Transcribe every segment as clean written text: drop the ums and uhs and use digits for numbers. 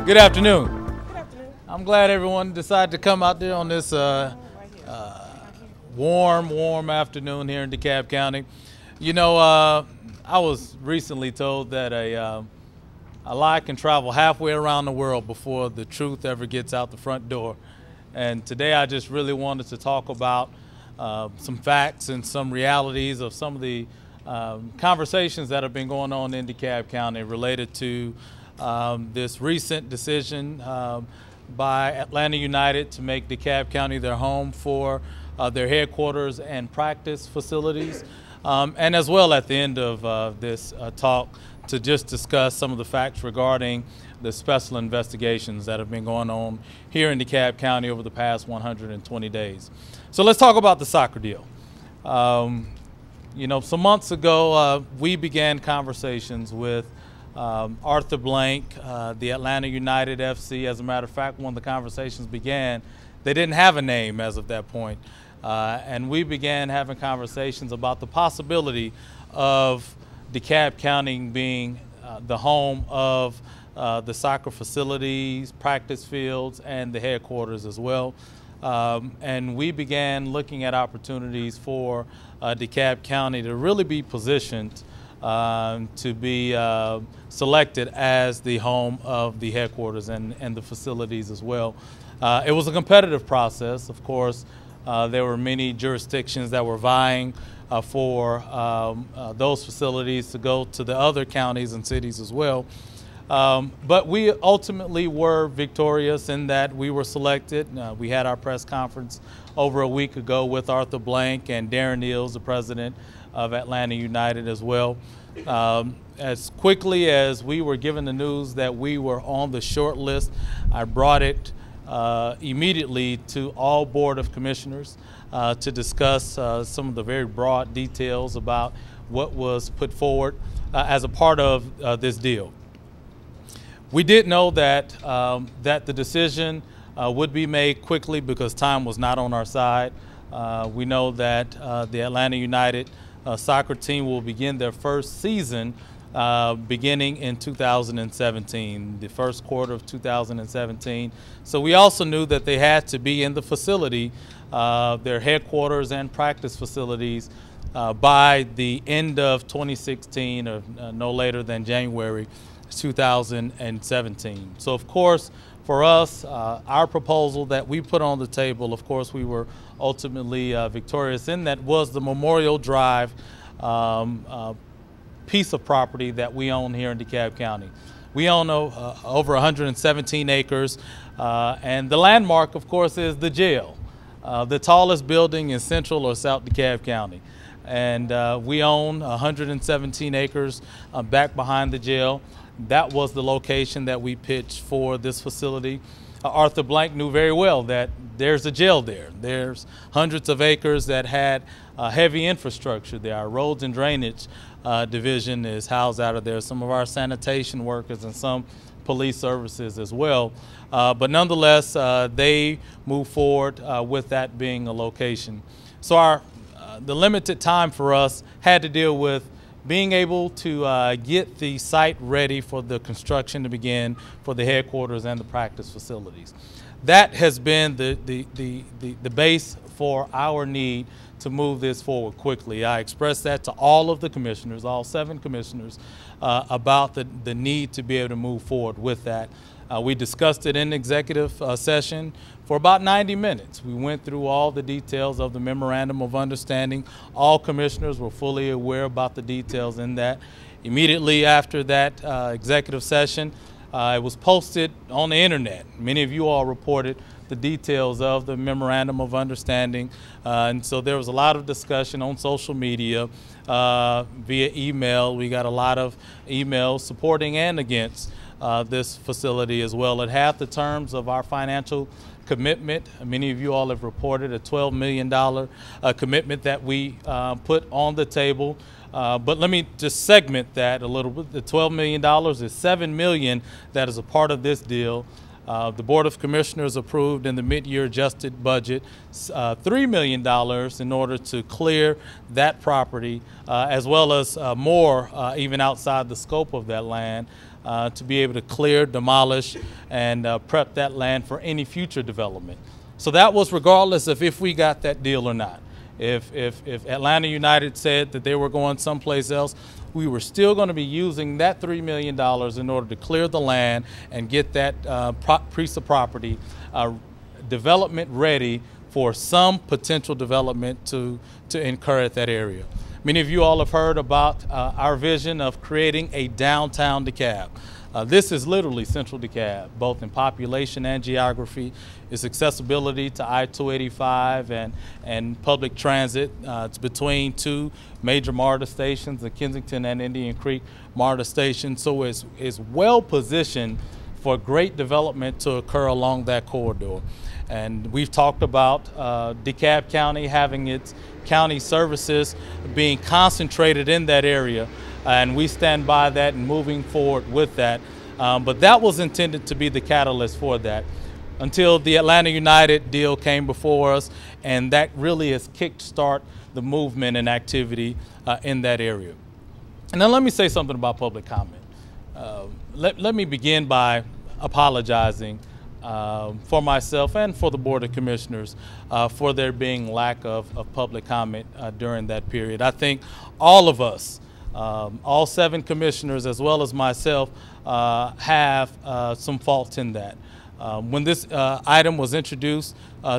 Good afternoon. I'm glad everyone decided to come out there on this warm afternoon here in DeKalb County. You know, I was recently told that a lie can travel halfway around the world before the truth ever gets out the front door. And today I just really wanted to talk about some facts and some realities of some of the conversations that have been going on in DeKalb County related to this recent decision by Atlanta United to make DeKalb County their home for their headquarters and practice facilities. And as well at the end of this talk to just discuss some of the facts regarding the special investigations that have been going on here in DeKalb County over the past 120 days. So let's talk about the soccer deal. You know, some months ago, we began conversations with Arthur Blank, the Atlanta United FC. As a matter of fact, when the conversations began, they didn't have a name as of that point. And we began having conversations about the possibility of DeKalb County being the home of the soccer facilities, practice fields, and the headquarters as well. And we began looking at opportunities for DeKalb County to really be positioned to be selected as the home of the headquarters and the facilities as well. It was a competitive process. Of course, there were many jurisdictions that were vying for those facilities to go to the other counties and cities as well. But we ultimately were victorious in that we were selected. We had our press conference over a week ago with Arthur Blank and Darren Eels, the president of Atlanta United as well. As quickly as we were given the news that we were on the short list, I brought it immediately to all Board of Commissioners to discuss some of the very broad details about what was put forward as a part of this deal. We did know that that the decision would be made quickly because time was not on our side. We know that the Atlanta United soccer team will begin their first season beginning in 2017, the first quarter of 2017. So we also knew that they had to be in the facility, their headquarters and practice facilities, by the end of 2016 or no later than January 2017. So of course, for us, our proposal that we put on the table, of course, we were ultimately victorious in that was the Memorial Drive piece of property that we own here in DeKalb County. We own over 117 acres, and the landmark, of course, is the jail, the tallest building in Central or South DeKalb County. And we own 117 acres back behind the jail. That was the location that we pitched for this facility. Arthur Blank knew very well that there's a jail there. There's hundreds of acres that had heavy infrastructure there. Our roads and drainage division is housed out of there. Some of our sanitation workers and some police services as well. But nonetheless, they moved forward with that being a location. So the limited time for us had to deal with being able to get the site ready for the construction to begin for the headquarters and the practice facilities. That has been the base for our need to move this forward quickly. I expressed that to all of the commissioners, all 7 commissioners, about the need to be able to move forward with that. We discussed it in executive session for about 90 minutes. We went through all the details of the memorandum of understanding. All commissioners were fully aware about the details in that. Immediately after that executive session, it was posted on the internet. Many of you all reported the details of the memorandum of understanding, and so there was a lot of discussion on social media, via email. We got a lot of emails supporting and against this facility as well. It had the terms of our financial commitment. Many of you all have reported a $12 million commitment that we put on the table. But let me just segment that a little bit. The $12 million is $7 million that is a part of this deal. The Board of Commissioners approved in the mid-year adjusted budget $3 million in order to clear that property, as well as more even outside the scope of that land. to be able to clear, demolish, and prep that land for any future development. So that was regardless of if we got that deal or not. If Atlanta United said that they were going someplace else, we were still going to be using that $3 million in order to clear the land and get that piece of property development ready for some potential development to incur at that area. Many of you all have heard about our vision of creating a downtown DeKalb. This is literally central DeKalb, both in population and geography. Its accessibility to I-285 and public transit. It's between two major MARTA stations, the Kensington and Indian Creek MARTA station, so it's well positioned for great development to occur along that corridor. And we've talked about DeKalb County having its county services being concentrated in that area, and we stand by that and moving forward with that. But that was intended to be the catalyst for that until the Atlanta United deal came before us, and that really has kickstart the movement and activity in that area. And now let me say something about public comment. Let me begin by apologizing for myself and for the Board of Commissioners for there being lack of public comment during that period. I think all of us, all 7 commissioners as well as myself, have some faults in that. When this item was introduced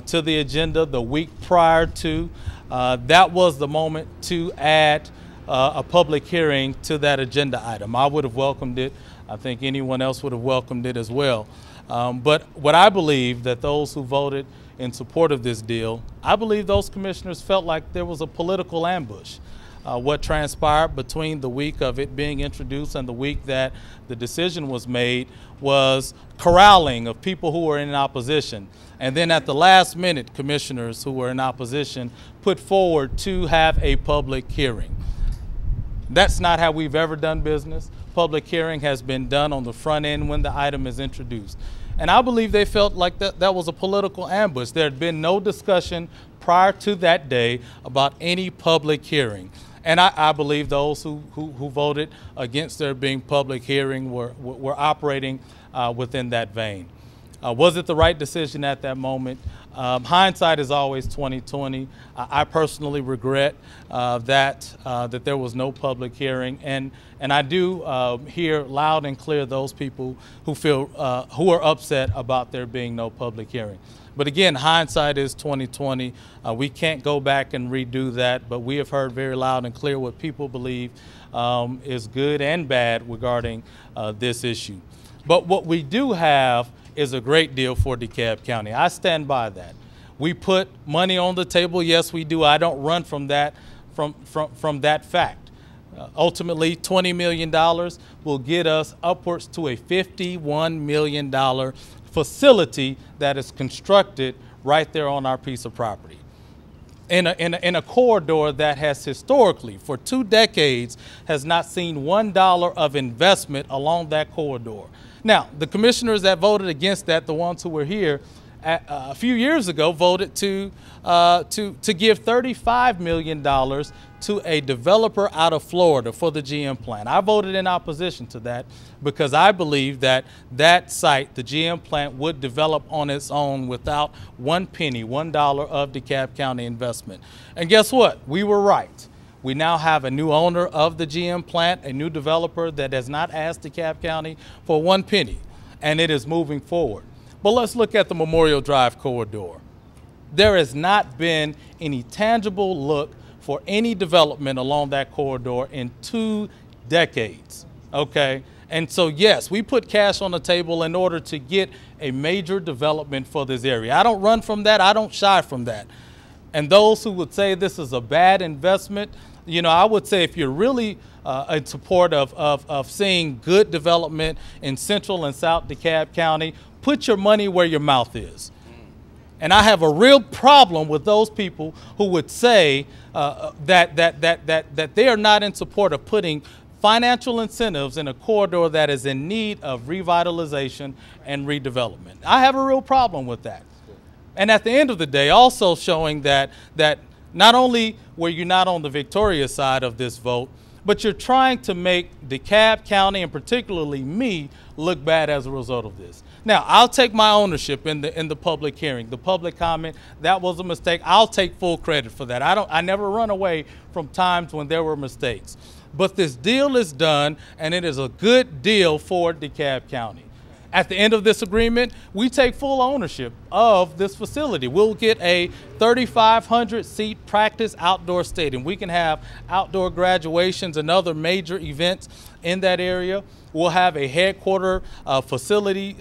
to the agenda the week prior to, that was the moment to add a public hearing to that agenda item. I would have welcomed it. I think anyone else would have welcomed it as well. But what I believe that those who voted in support of this deal, I believe those commissioners felt like there was a political ambush. What transpired between the week of it being introduced and the week that the decision was made was corralling of people who were in opposition. And then at the last minute, commissioners who were in opposition put forward to have a public hearing. That's not how we've ever done business. Public hearing has been done on the front end when the item is introduced. And I believe they felt like that was a political ambush. There had been no discussion prior to that day about any public hearing. And I believe those who voted against there being public hearing were operating within that vein. Was it the right decision at that moment? Hindsight is always 20/20. I personally regret that there was no public hearing, and I do hear loud and clear those people who feel who are upset about there being no public hearing. But again, hindsight is 20/20. We can't go back and redo that, but we have heard very loud and clear what people believe is good and bad regarding this issue. But what we do have is a great deal for DeKalb County. I stand by that. We put money on the table, yes we do. I don't run from that, from that fact. Ultimately, $20 million will get us upwards to a $51 million facility that is constructed right there on our piece of property. In a corridor that has historically, for 2 decades, has not seen $1 of investment along that corridor. Now, the commissioners that voted against that, the ones who were here a few years ago, voted to give $35 million to a developer out of Florida for the GM plant. I voted in opposition to that because I believe that that site, the GM plant, would develop on its own without $1 of DeKalb County investment. And guess what? We were right. We now have a new owner of the GM plant, a new developer that has not asked DeKalb County for $1, and it is moving forward. But let's look at the Memorial Drive corridor. There has not been any tangible look for any development along that corridor in 2 decades, okay? And so yes, we put cash on the table in order to get a major development for this area. I don't run from that, I don't shy from that. And those who would say this is a bad investment, you know, I would say if you're really in support of seeing good development in Central and South DeKalb County, put your money where your mouth is. And I have a real problem with those people who would say that they are not in support of putting financial incentives in a corridor that is in need of revitalization and redevelopment. I have a real problem with that. And at the end of the day, also showing that not only were you not on the victorious side of this vote, but you're trying to make DeKalb County and particularly me look bad as a result of this. Now, I'll take my ownership in the public hearing, the public comment. That was a mistake. I'll take full credit for that. I never run away from times when there were mistakes. But this deal is done, and it is a good deal for DeKalb County. At the end of this agreement, we take full ownership of this facility. We'll get a 3,500 seat practice outdoor stadium. We can have outdoor graduations and other major events in that area. We'll have a headquarter facility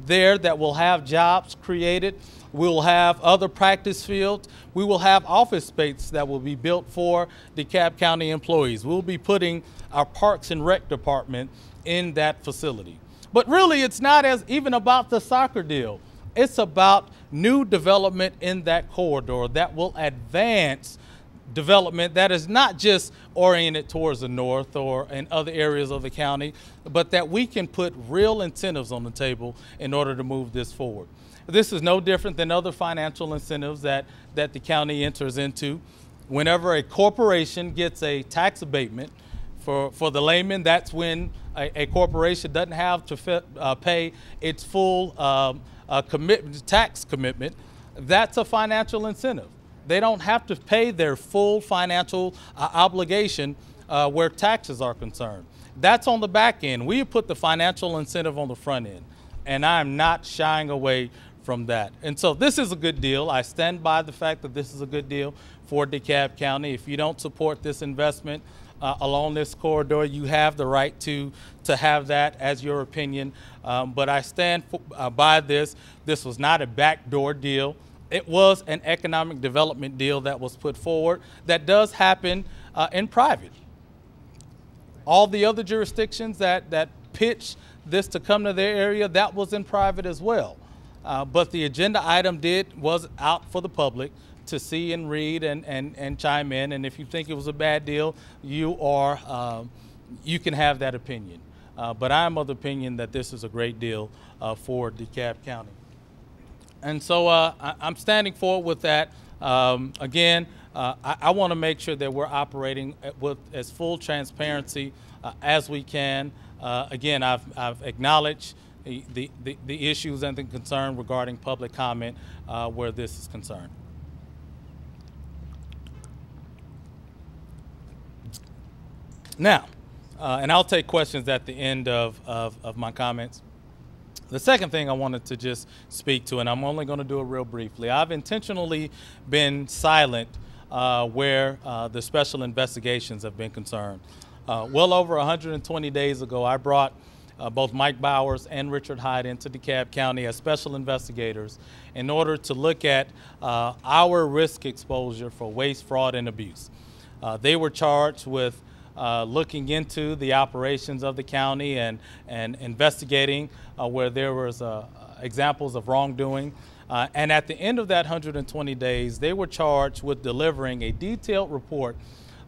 there that will have jobs created. We'll have other practice fields. We will have office space that will be built for DeKalb County employees. We'll be putting our Parks and Rec department in that facility. But really, it's not even about the soccer deal. It's about new development in that corridor that will advance development that is not just oriented towards the north or in other areas of the county, but that we can put real incentives on the table in order to move this forward. This is no different than other financial incentives that the county enters into. Whenever a corporation gets a tax abatement, for the layman, that's when a corporation doesn't have to pay its full tax commitment. That's a financial incentive. They don't have to pay their full financial obligation where taxes are concerned. That's on the back end. We put the financial incentive on the front end, and I'm not shying away from that. And so this is a good deal. I stand by the fact that this is a good deal for DeKalb County. If you don't support this investment along this corridor, you have the right to have that as your opinion. But I stand by this. This was not a backdoor deal. It was an economic development deal that was put forward that does happen in private. All the other jurisdictions that pitched this to come to their area, that was in private as well. But the agenda item was out for the public to see and read and chime in. And if you think it was a bad deal, you can have that opinion. But I'm of the opinion that this is a great deal for DeKalb County. And so I'm standing forward with that. Again, I want to make sure that we're operating with as full transparency as we can. Again, I've acknowledged the issues and the concern regarding public comment where this is concerned. Now, and I'll take questions at the end of my comments. The second thing I wanted to just speak to, and I'm only going to do it real briefly, I've intentionally been silent where the special investigations have been concerned. Well over 120 days ago, I brought both Mike Bowers and Richard Hyde into DeKalb County as special investigators in order to look at our risk exposure for waste, fraud, and abuse. They were charged with looking into the operations of the county and investigating where there was examples of wrongdoing. And at the end of that 120 days, they were charged with delivering a detailed report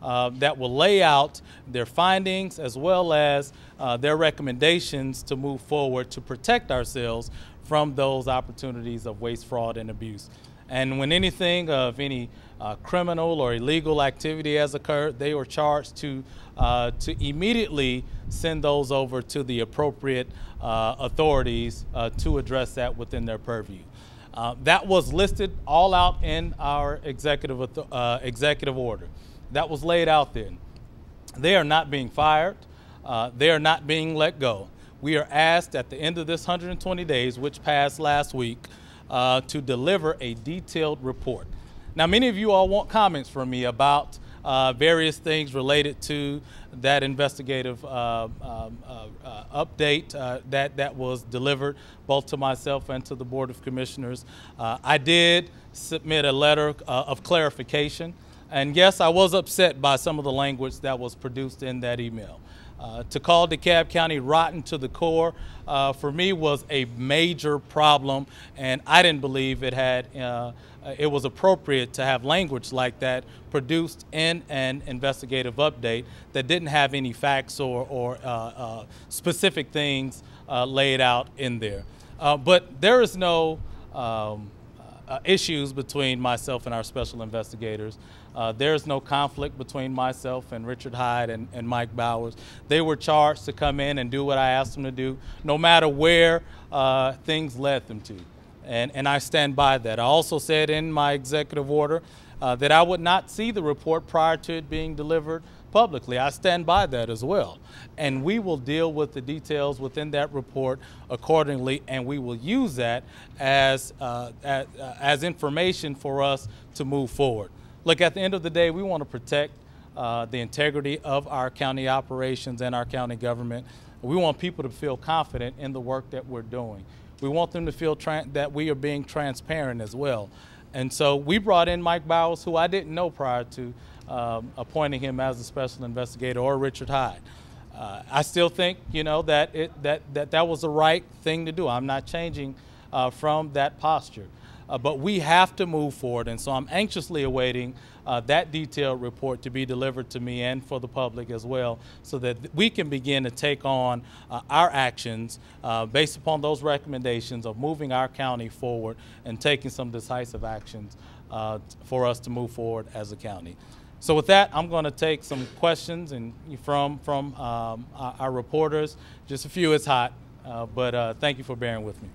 that will lay out their findings as well as their recommendations to move forward to protect ourselves from those opportunities of waste, fraud, and abuse. And when anything of any criminal or illegal activity has occurred, they were charged to immediately send those over to the appropriate authorities to address that within their purview. That was listed all out in our executive order. That was laid out then. They are not being fired. They are not being let go. We are asked at the end of this 120 days, which passed last week, to deliver a detailed report. Now, many of you all want comments from me about various things related to that investigative update that was delivered both to myself and to the Board of Commissioners. I did submit a letter of clarification, and yes, I was upset by some of the language that was produced in that email. To call DeKalb County rotten to the core, for me, was a major problem, and I didn't believe it was appropriate to have language like that produced in an investigative update that didn't have any facts or specific things laid out in there. But there is no issues between myself and our special investigators. There's no conflict between myself and Richard Hyde and Mike Bowers. They were charged to come in and do what I asked them to do, no matter where things led them to. And I stand by that. I also said in my executive order that I would not see the report prior to it being delivered publicly. I stand by that as well. And we will deal with the details within that report accordingly, and we will use that as information for us to move forward. Look, at the end of the day, we want to protect the integrity of our county operations and our county government. We want people to feel confident in the work that we're doing. We want them to feel that we are being transparent as well. And so we brought in Mike Bowers, who I didn't know prior to appointing him as a special investigator, or Richard Hyde. I still think, you know, that was the right thing to do. I'm not changing from that posture. But we have to move forward, and so I'm anxiously awaiting that detailed report to be delivered to me and for the public as well, so that we can begin to take on our actions based upon those recommendations of moving our county forward and taking some decisive actions for us to move forward as a county. So with that, I'm going to take some questions and from our reporters. Just a few, it's hot, but thank you for bearing with me.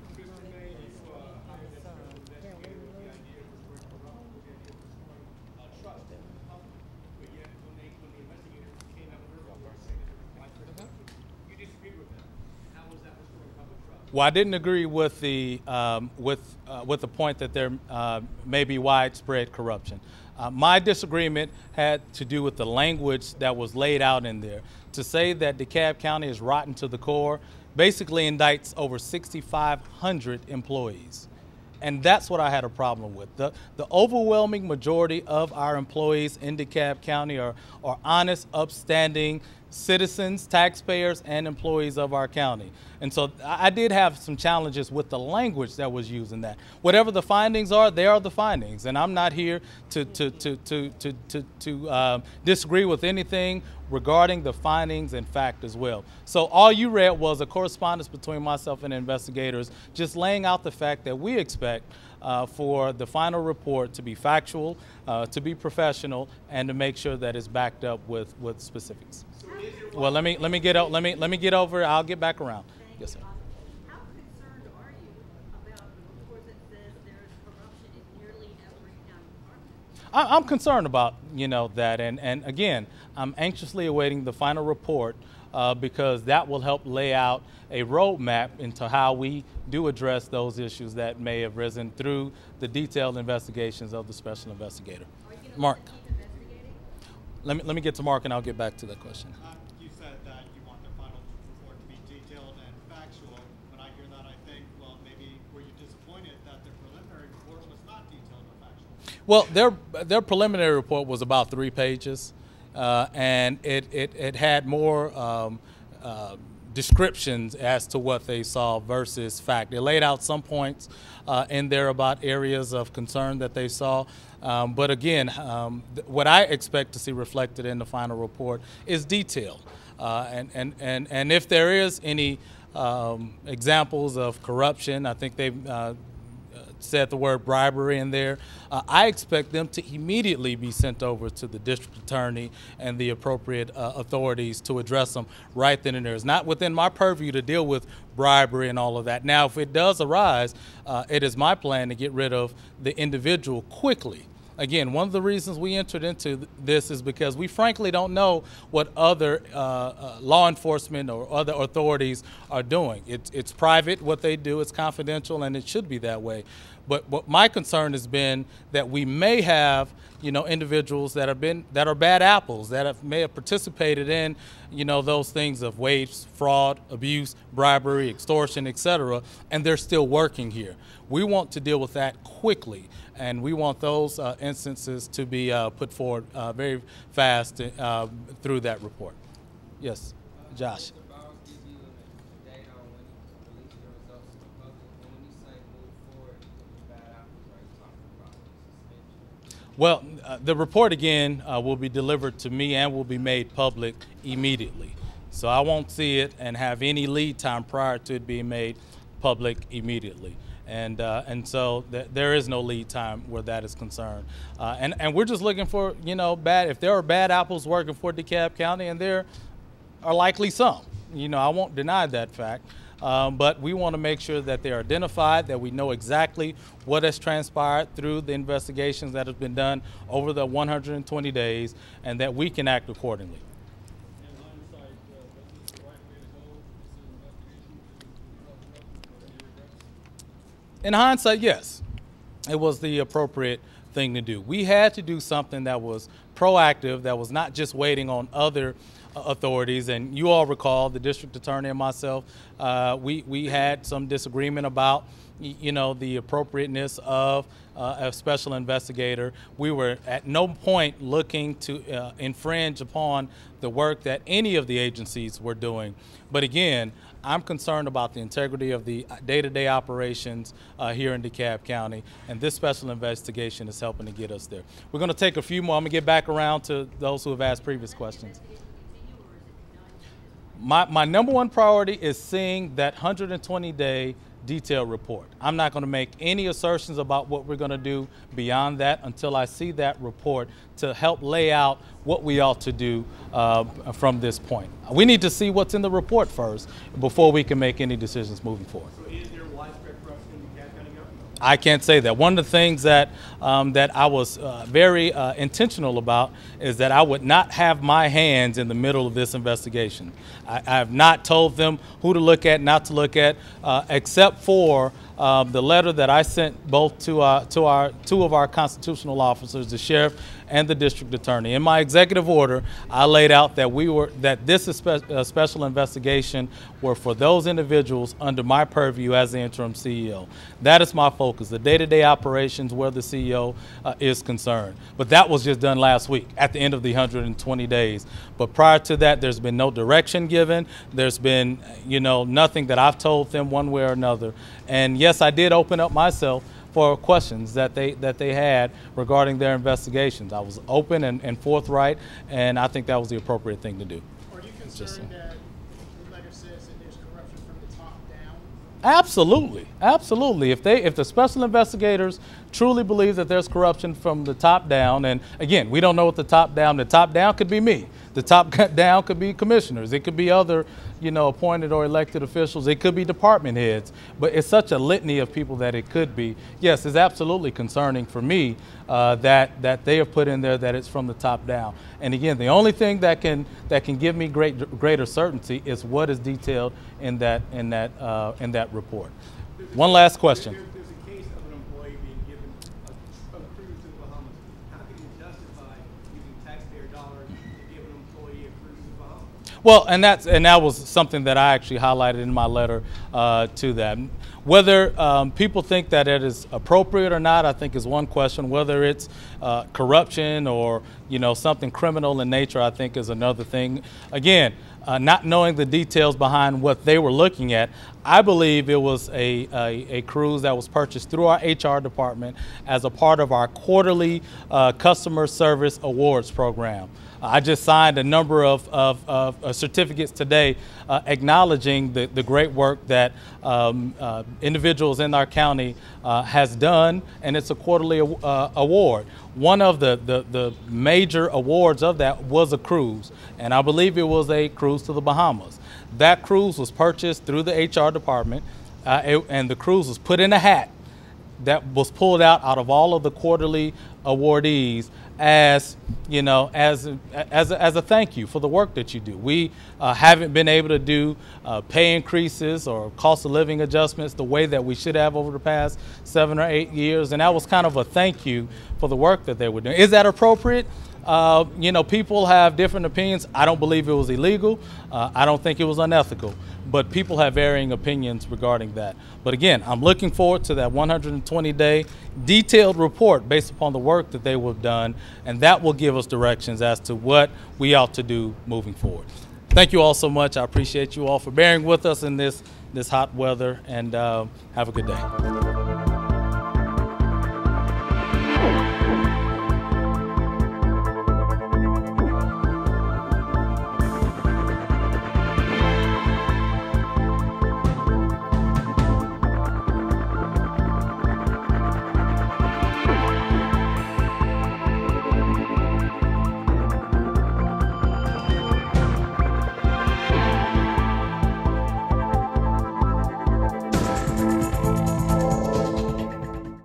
Well, I didn't agree with the point that there may be widespread corruption. My disagreement had to do with the language that was laid out in there. To say that DeKalb County is rotten to the core basically indicts over 6,500 employees. And that's what I had a problem with. The overwhelming majority of our employees in DeKalb County are honest, upstanding citizens, taxpayers, and employees of our county. And so I did have some challenges with the language that was used in that. Whatever the findings are, they are the findings. And I'm not here to disagree with anything regarding the findings and fact as well. So all you read was a correspondence between myself and investigators, just laying out the fact that we expect for the final report to be factual, to be professional, and to make sure that it's backed up with specifics. Well, let me get over. I'll get back around. Yes, sir. How concerned are you about the report that says there's corruption in nearly every county department? I'm concerned about that, and again, I'm anxiously awaiting the final report because that will help lay out a roadmap into how we do address those issues that may have risen through the detailed investigations of the special investigator. Mark. Let me get to Mark, and I'll get back to that question. You said that you want the final report to be detailed and factual. When I hear that, I think, well, maybe were you disappointed that the preliminary report was not detailed or factual? Well, their preliminary report was about 3 pages, and it had more descriptions as to what they saw versus fact. They laid out some points in there about areas of concern that they saw. But again, what I expect to see reflected in the final report is detail. And if there is any examples of corruption, I think they've said the word bribery in there, I expect them to immediately be sent over to the district attorney and the appropriate authorities to address them right then and there. It's not within my purview to deal with bribery and all of that. Now, if it does arise, it is my plan to get rid of the individual quickly. Again, one of the reasons we entered into this is because we frankly don't know what other law enforcement or other authorities are doing. It's private what they do, it's confidential, and it should be that way. But what my concern has been that we may have, individuals that are bad apples, that may have participated in, those things of wage fraud, abuse, bribery, extortion, etc., and they're still working here. We want to deal with that quickly, and we want those instances to be put forward very fast through that report. Yes, Josh. Well, the report again will be delivered to me and will be made public immediately. So I won't see it and have any lead time prior to it being made public immediately. And so there is no lead time where that is concerned. And we're just looking for, if there are bad apples working for DeKalb County, and there are likely some. I won't deny that fact. But we want to make sure that they're identified, that we know exactly what has transpired through the investigations that have been done over the 120 days, and that we can act accordingly. In hindsight, yes, it was the appropriate thing to do. We had to do something that was proactive, that was not just waiting on other authorities. And you all recall, the district attorney and myself, we had some disagreement about the appropriateness of a special investigator. We were at no point looking to infringe upon the work that any of the agencies were doing. But again, I'm concerned about the integrity of the day-to-day operations here in DeKalb County, and this special investigation is helping to get us there. We're going to take a few more. I'm going to get back around to those who have asked previous questions. My number one priority is seeing that 120-day detailed report. I'm not going to make any assertions about what we're going to do beyond that until I see that report to help lay out what we ought to do from this point. We need to see what's in the report first before we can make any decisions moving forward. So is there widespread corruption in DeKalb County government? I can't say that. One of the things that that I was very intentional about is that I would not have my hands in the middle of this investigation. I have not told them who to look at, not to look at, except for the letter that I sent both to two of our constitutional officers, the sheriff and the district attorney. In my executive order, I laid out that this special investigation were for those individuals under my purview as the interim CEO. That is my focus, the day-to-day operations where the CEO is concerned. But that was just done last week at the end of the 120 days. But prior to that, there's been no direction given. There's been, nothing that I've told them one way or another. And yes, I did open up myself for questions that they had regarding their investigations. I was open and forthright, and I think that was the appropriate thing to do. Are you concerned that the letter says that there's corruption from the top down? Absolutely, absolutely. If the special investigators truly believe that there's corruption from the top down, and again, we don't know what the top down could be me. The top down could be commissioners. It could be other, appointed or elected officials. It could be department heads. But it's such a litany of people that it could be. Yes, it's absolutely concerning for me that they have put in there that it's from the top down. And again, the only thing that can give me greater certainty is what is detailed in that report. One last question. There's a case of an employee being given a cruise to the Bahamas. How can you justify using taxpayer dollars to give an employee a cruise to the Bahamas? Well, and that was something that I actually highlighted in my letter to them. Whether people think that it is appropriate or not, I think is one question. Whether it's corruption or something criminal in nature, I think is another thing. Again, not knowing the details behind what they were looking at, I believe it was a cruise that was purchased through our HR department as a part of our quarterly customer service awards program. I just signed a number of certificates today acknowledging the great work that individuals in our county has done, and it's a quarterly award. One of the major awards of that was a cruise, and I believe it was a cruise to the Bahamas. That cruise was purchased through the HR department, and the cruise was put in a hat that was pulled out of all of the quarterly awardees as a thank you for the work that you do. We haven't been able to do pay increases or cost of living adjustments the way that we should have over the past 7 or 8 years, and that was kind of a thank you for the work that they were doing. Is that appropriate? People have different opinions. I don't believe it was illegal. I don't think it was unethical, but people have varying opinions regarding that. But again, I'm looking forward to that 120-day detailed report based upon the work that they have done, and that will give us directions as to what we ought to do moving forward. Thank you all so much. I appreciate you all for bearing with us in this hot weather, and have a good day.